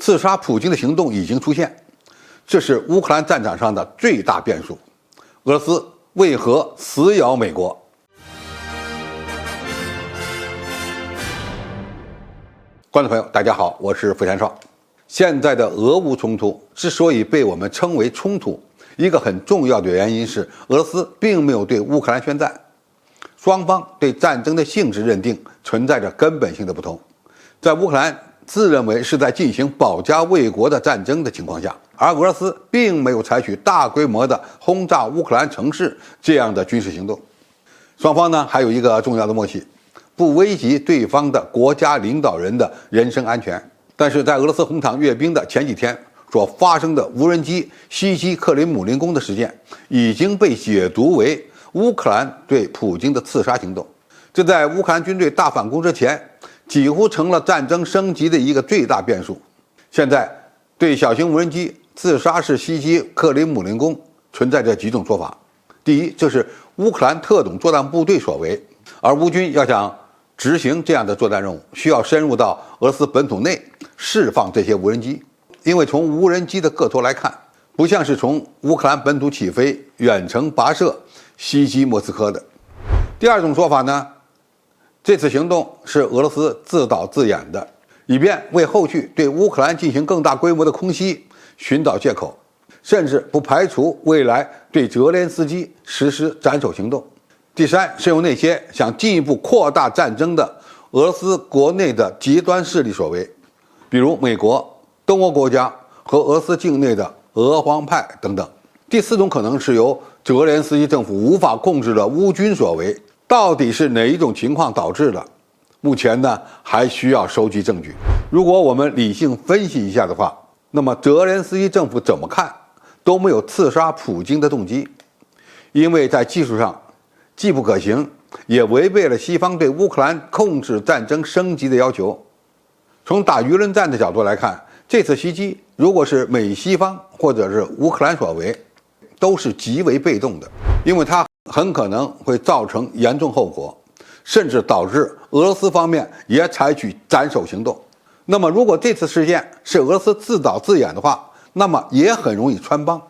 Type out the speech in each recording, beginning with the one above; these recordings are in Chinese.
刺杀普京的行动已经出现，这是乌克兰战场上的最大变数。俄罗斯为何死咬美国？观众朋友，大家好，我是付山少。现在的俄乌冲突之所以被我们称为冲突，一个很重要的原因是俄罗斯并没有对乌克兰宣战，双方对战争的性质认定存在着根本性的不同。在乌克兰自认为是在进行保家卫国的战争的情况下，而俄罗斯并没有采取大规模的轰炸乌克兰城市这样的军事行动。双方呢还有一个重要的默契，不危及对方的国家领导人的人身安全。但是在俄罗斯红场阅兵的前几天所发生的无人机袭击克林姆林宫的事件，已经被解读为乌克兰对普京的刺杀行动。这在乌克兰军队大反攻之前，几乎成了战争升级的一个最大变数。现在对小型无人机自杀式袭击克林姆林宫存在着几种说法。第一，这是乌克兰特种作战部队所为，而乌军要想执行这样的作战任务，需要深入到俄罗斯本土内释放这些无人机，因为从无人机的个头来看，不像是从乌克兰本土起飞远程跋涉袭击莫斯科的。第二种说法呢，这次行动是俄罗斯自导自演的，以便为后续对乌克兰进行更大规模的空袭寻找借口，甚至不排除未来对泽连斯基实施斩首行动。第三，是由那些想进一步扩大战争的俄罗斯国内的极端势力所为，比如美国、东欧国家和俄罗斯境内的俄皇派等等。第四种可能是由泽连斯基政府无法控制的乌军所为，到底是哪一种情况导致的？目前呢，还需要收集证据。如果我们理性分析一下的话，那么泽连斯基政府怎么看都没有刺杀普京的动机，因为在技术上既不可行，也违背了西方对乌克兰控制战争升级的要求。从打舆论战的角度来看，这次袭击如果是美西方或者是乌克兰所为，都是极为被动的，因为它很可能会造成严重后果，甚至导致俄罗斯方面也采取斩首行动。那么如果这次事件是俄罗斯自导自演的话，那么也很容易穿帮。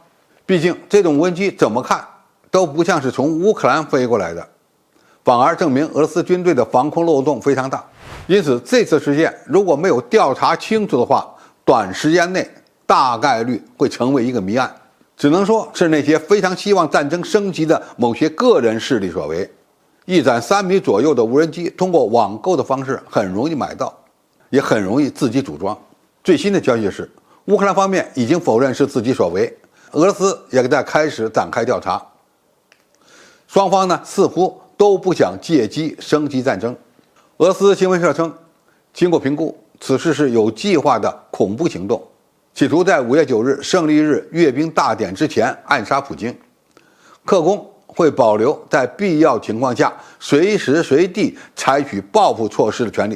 毕竟这种无人机怎么看都不像是从乌克兰飞过来的，反而证明俄罗斯军队的防空漏洞非常大。因此这次事件如果没有调查清楚的话，短时间内大概率会成为一个谜案，只能说是那些非常希望战争升级的某些个人势力所为。一盏3米左右的无人机通过网购的方式很容易买到，也很容易自己组装。最新的消息是，乌克兰方面已经否认是自己所为，俄罗斯也在开始展开调查。双方呢似乎都不想借机升级战争。俄罗斯新闻社称，经过评估，此事是有计划的恐怖行动，企图在5月9日胜利日阅兵大典之前暗杀普京。克宫会保留在必要情况下随时随地采取报复措施的权利。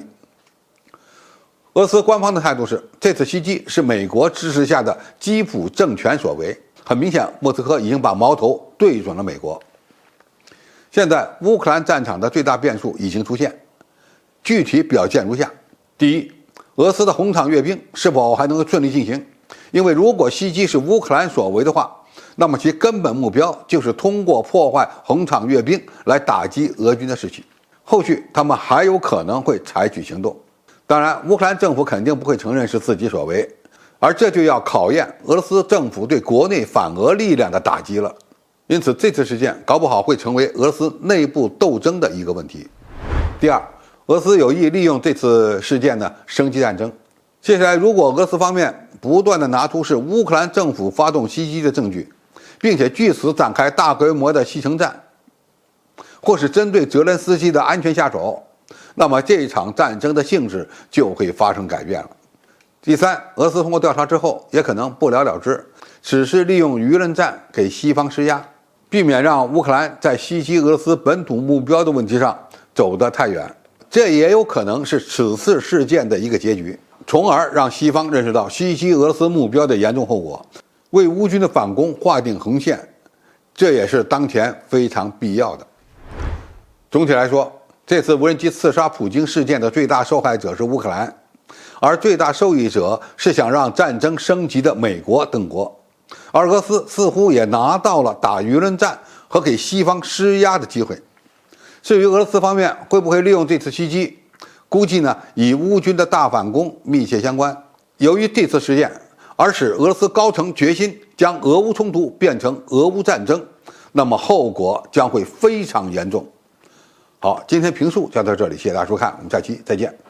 俄罗斯官方的态度是，这次袭击是美国支持下的基辅政权所为，很明显莫斯科已经把矛头对准了美国。现在乌克兰战场的最大变数已经出现，具体表现如下：第一，俄罗斯的红场阅兵是否还能够顺利进行？因为如果袭击是乌克兰所为的话，那么其根本目标就是通过破坏红场阅兵来打击俄军的士气。后续他们还有可能会采取行动。当然，乌克兰政府肯定不会承认是自己所为，而这就要考验俄罗斯政府对国内反俄力量的打击了。因此这次事件搞不好会成为俄罗斯内部斗争的一个问题。第二，俄罗斯有意利用这次事件呢升级战争。接下来如果俄罗斯方面不断的拿出是乌克兰政府发动袭击的证据，并且据此展开大规模的西城战，或是针对泽连斯基的安全下手，那么这场战争的性质就会发生改变了。第三，俄罗斯通过调查之后也可能不了了之，只是利用舆论战给西方施压，避免让乌克兰在袭击俄罗斯本土目标的问题上走得太远。这也有可能是此次事件的一个结局，从而让西方认识到袭击俄罗斯目标的严重后果，为乌军的反攻划定红线，这也是当前非常必要的。总体来说，这次无人机刺杀普京事件的最大受害者是乌克兰，而最大受益者是想让战争升级的美国等国，而俄罗斯似乎也拿到了打舆论战和给西方施压的机会。至于俄罗斯方面会不会利用这次袭击，估计呢与乌军的大反攻密切相关。由于这次事件而使俄罗斯高层决心将俄乌冲突变成俄乌战争，那么后果将会非常严重。好，今天评述就到这里，谢谢大家收看，我们下期再见。